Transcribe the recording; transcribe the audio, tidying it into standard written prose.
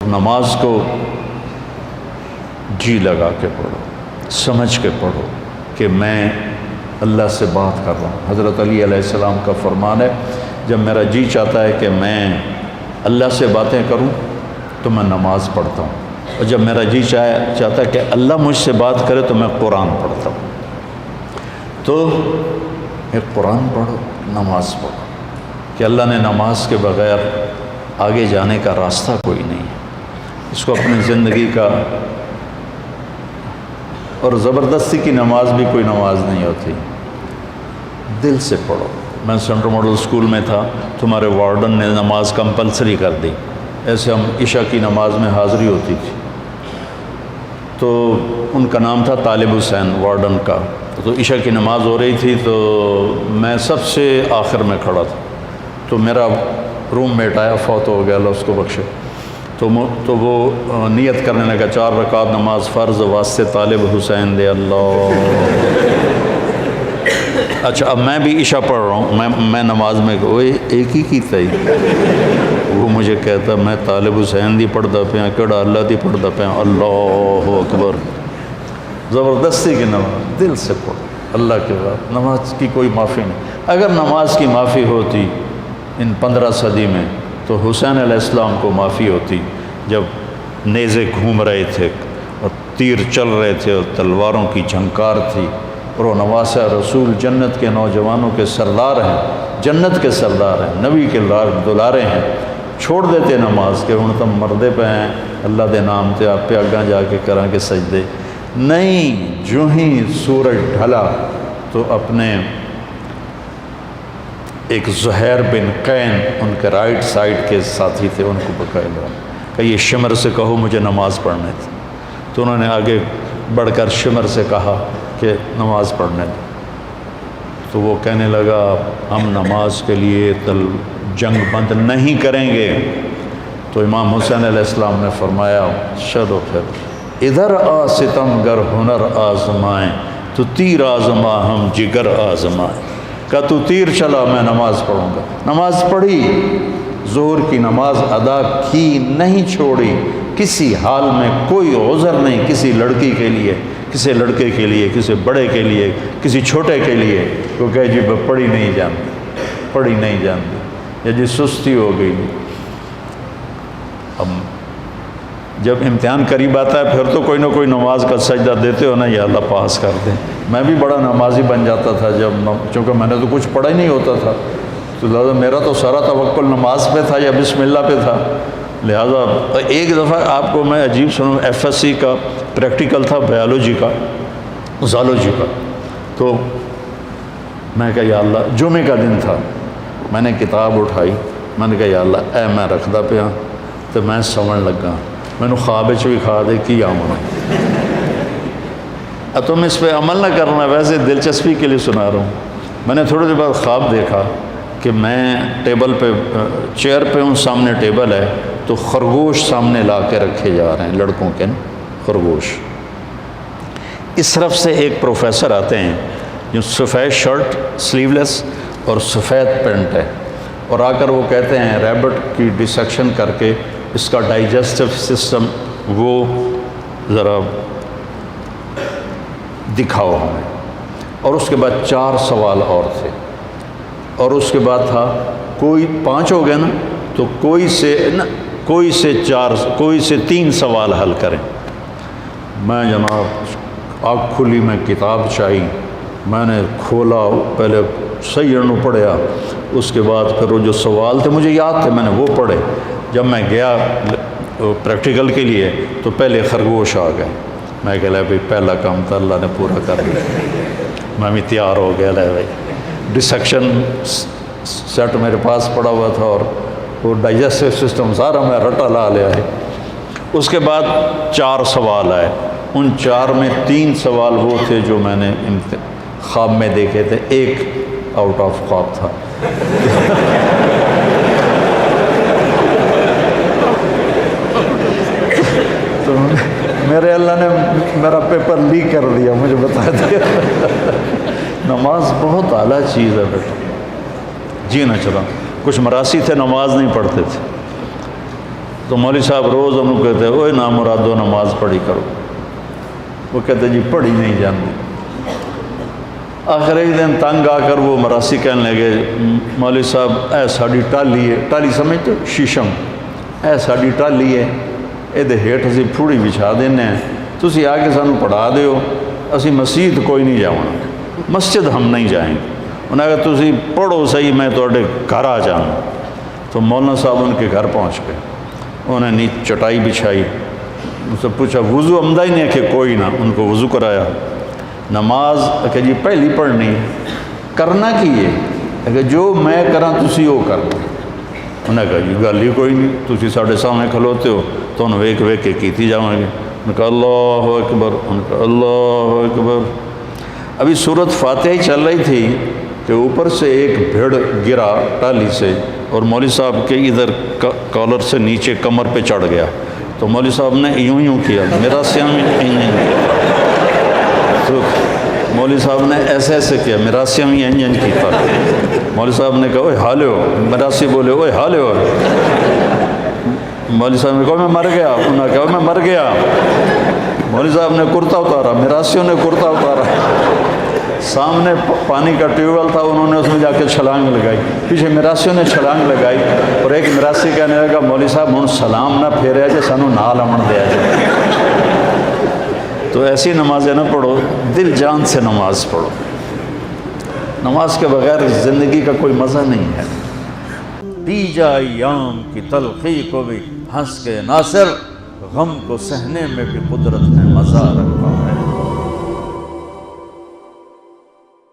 نماز کو جی لگا کے پڑھو، سمجھ کے پڑھو کہ میں اللہ سے بات کر رہا ہوں۔ حضرت علی علیہ السلام کا فرمان ہے، جب میرا جی چاہتا ہے کہ میں اللہ سے باتیں کروں تو میں نماز پڑھتا ہوں، اور جب میرا جی چاہتا ہے کہ اللہ مجھ سے بات کرے تو میں قرآن پڑھتا ہوں۔ تو ایک قرآن پڑھو، نماز پڑھو، کہ اللہ نے نماز کے بغیر آگے جانے کا راستہ کوئی نہیں ہے۔ اس کو اپنی زندگی کا، اور زبردستی کی نماز بھی کوئی نماز نہیں ہوتی، دل سے پڑھو۔ میں سینٹرل ماڈل اسکول میں تھا، تمہارے وارڈن نے نماز کمپلسری کر دی، ایسے ہم عشاء کی نماز میں حاضری ہوتی تھی، تو ان کا نام تھا طالب حسین وارڈن کا۔ تو عشاء کی نماز ہو رہی تھی تو میں سب سے آخر میں کھڑا تھا، تو میرا روم میٹ آیا، فوت ہو گیا، اللہ اس کو بخشے، تو وہ نیت کرنے لگا 4 رکعت نماز فرض واسطے طالب حسین دے اللہ۔ اچھا اب میں بھی عشاء پڑھ رہا ہوں، میں نماز میں ایک ہی کی تھی، وہ مجھے کہتا میں طالب حسین دی پڑھتا پیا، کیڑا اللہ دی پڑھتا پیا، اللہ اکبر۔ زبردستی کی نماز دل سے پڑھو، اللہ کے بعد نماز کی کوئی معافی نہیں۔ اگر نماز کی معافی ہوتی ان 15 صدی میں تو حسین علیہ السلام کو معافی ہوتی، جب نیزے گھوم رہے تھے اور تیر چل رہے تھے اور تلواروں کی جھنکار تھی، اور وہ نواسہ رسول جنت کے نوجوانوں کے سردار ہیں، جنت کے سردار ہیں، نبی کے دلارے ہیں، چھوڑ دیتے نماز کہ ہن تم مردے پہ ہیں، اللہ دے نام تے آپ پہ اگاں جا کے کراں کے سجدے نہیں۔ جو ہی سورج ڈھلا تو اپنے ایک زہیر بن قین ان کے رائٹ سائڈ کے ساتھی تھے، ان کو بکائے لگا کہ یہ شمر سے کہو مجھے نماز پڑھنے تھی، تو انہوں نے آگے بڑھ کر شمر سے کہا کہ نماز پڑھنے دیں، تو وہ کہنے لگا ہم نماز کے لیے جنگ بند نہیں کریں گے۔ تو امام حسین علیہ السلام نے فرمایا چلو پھر ادھر آ ستم گر ہنر آزمائیں، تو تیر آزما ہم جگر آزمائیں۔ کہ تو تیر چلا میں نماز پڑھوں گا۔ نماز پڑھی، ظہر کی نماز ادا کی، نہیں چھوڑی، کسی حال میں کوئی عذر نہیں کسی لڑکی کے لیے، کسی لڑکے کے لیے، کسی بڑے کے لیے، کسی چھوٹے کے لیے، تو کہے جی پڑھی نہیں جانتی، پڑھی نہیں جانتی، یا جی سستی ہو گئی۔ اب جب امتحان قریب آتا ہے پھر تو کوئی نہ کوئی نماز کا سجدہ دیتے ہو نا، یا اللہ پاس کر دیں۔ میں بھی بڑا نمازی بن جاتا تھا چونکہ میں نے تو کچھ پڑھا ہی نہیں ہوتا تھا، تو لہٰذا میرا تو سارا توکل نماز پہ تھا یا بسم اللہ پہ تھا۔ لہٰذا ایک دفعہ آپ کو میں عجیب سنوں، FSC کا پریکٹیکل تھا بایولوجی کا، زالوجی کا، تو میں کہا یا اللہ، جمعے کا دن تھا، میں نے کتاب اٹھائی، میں نے کہا یا اللہ اے میں رکھدا پیا تو میں سمجھ لگا، میں نے خواب بھی کھا دے کی آمنا۔ اب تم اس پہ عمل نہ کرنا، ویسے دلچسپی کے لیے سنا رہا ہوں۔ میں نے تھوڑی دیر بعد خواب دیکھا کہ میں ٹیبل پہ، چیئر پہ ہوں، سامنے ٹیبل ہے، تو خرگوش سامنے لا کے رکھے جا رہے ہیں، لڑکوں کے خرگوش۔ اس طرف سے ایک پروفیسر آتے ہیں جو سفید شرٹ سلیو لیس اور سفید پینٹ ہے، اور آ کر وہ کہتے ہیں ریبٹ کی ڈسیکشن کر کے اس کا ڈائجسٹو سسٹم وہ ذرا دکھاؤ ہمیں۔ اور اس کے بعد 4 سوال اور تھے، اور اس کے بعد تھا کوئی 5 ہو گئے نا، تو کوئی سے 3 سوال حل کریں۔ میں جناب آنکھ کھلی، میں کتاب چاہی، میں نے کھولا، پہلے صحیح انو پڑھیا، اس کے بعد پھر وہ جو سوال تھے مجھے یاد تھے، میں نے وہ پڑھے۔ جب میں گیا پریکٹیکل کے لیے تو پہلے خرگوش آ گئے، میں کہہ لیا بھائی پہلا کام تو اللہ نے پورا کر دیا، میں بھی تیار ہو گیا، لے بھائی ڈسیکشن سیٹ میرے پاس پڑا ہوا تھا اور وہ ڈائجسٹو سسٹم سارا میں رٹا لا لیا ہے۔ اس کے بعد 4 سوال آئے، ان 4 میں 3 سوال وہ تھے جو میں نے خواب میں دیکھے تھے، ایک آؤٹ آف خواب تھا۔ تو میرے اللہ نے میرا پیپر لیک کر دیا، مجھے بتا دیا۔ نماز بہت اعلیٰ چیز ہے بیٹا، جی نہ چلا۔ کچھ مراسی تھے نماز نہیں پڑھتے تھے، تو مولوی صاحب روز انہوں کہتے اوے نامرادو نماز پڑھی کرو، وہ کہتے جی پڑھی نہیں جانتی۔ آخر ایک دن تنگ آ کر وہ مراسی کہنے لگے مولوی صاحب اے ساڑی ٹالی ہے، ٹالی سمجھتے ہو شیشم، اے ساڑی ٹالی ہے یہ ہیٹ اسی پھوڑی بچھا دینے ہیں، تسی آ کے سانو پڑھا دیو، اسی مسجد کوئی نہیں جاؤں، مسجد ہم نہیں جائیں گے۔ انہوں نے کہا تسی پڑھو صحیح میں توڑے گھر آ جانا۔ تو مولانا صاحب ان کے گھر پہنچ گئے، انہوں نے چٹائی بچھائی، ان سے پوچھا وضو عمدہ ہی نہیں کہ کوئی نہ، ان کو وضو کرایا۔ نماز کہ جی پہلی پڑھنی کرنا کی ہے کہ جو میں کراں تسی وہ کر لو۔ انہوں نے کہا جی گل ہی کوئی نہیں، تسی ساڑھے سامنے کھلوتے ہو تو انہوں ویک ویک کے کیتی جاؤں گے۔ انہوں نے کہا اللہ اکبر، انہوں نے کہا اللہ اکبر۔ ابھی سورت فاتحہ ہی چل رہی تھی کہ اوپر سے ایک بھیڑ گرا ٹالی سے اور مولوی صاحب کے ادھر کالر سے نیچے کمر پہ چڑھ گیا، تو مولوی صاحب نے یوں یوں کیا، میرا سیاں میں تو مولوی صاحب نے ایسے ایسے کیا، میرا سیاں میں انج کیتا۔ مولوی صاحب نے کہا اوے حالے ہو، میرا سی بولے اوے حالے ہو۔ مولوی صاحب نے کہا میں مر گیا، انہوں نے کہا میں مر گیا۔ مولوی صاحب نے کرتا اتارا، میراسیوں نے کرتا اتارا، سامنے پانی کا ٹیوب ویل تھا، انہوں نے اس میں جا کے چھلانگ لگائی، پیچھے میراسیوں نے چھلانگ لگائی، اور ایک میراسی کہنے لگا مولوی صاحب ہن سلام نہ پھیریا جے سانو نال امن دیا جائے۔ تو ایسی نمازیں نہ پڑھو، دل جان سے نماز پڑھو۔ نماز کے بغیر زندگی کا کوئی مزہ نہیں ہے۔ پی جا ایام کی تلخی کو بھی ہنس کے ناصر، غم کو سہنے میں بھی قدرت نے مزہ رکھا۔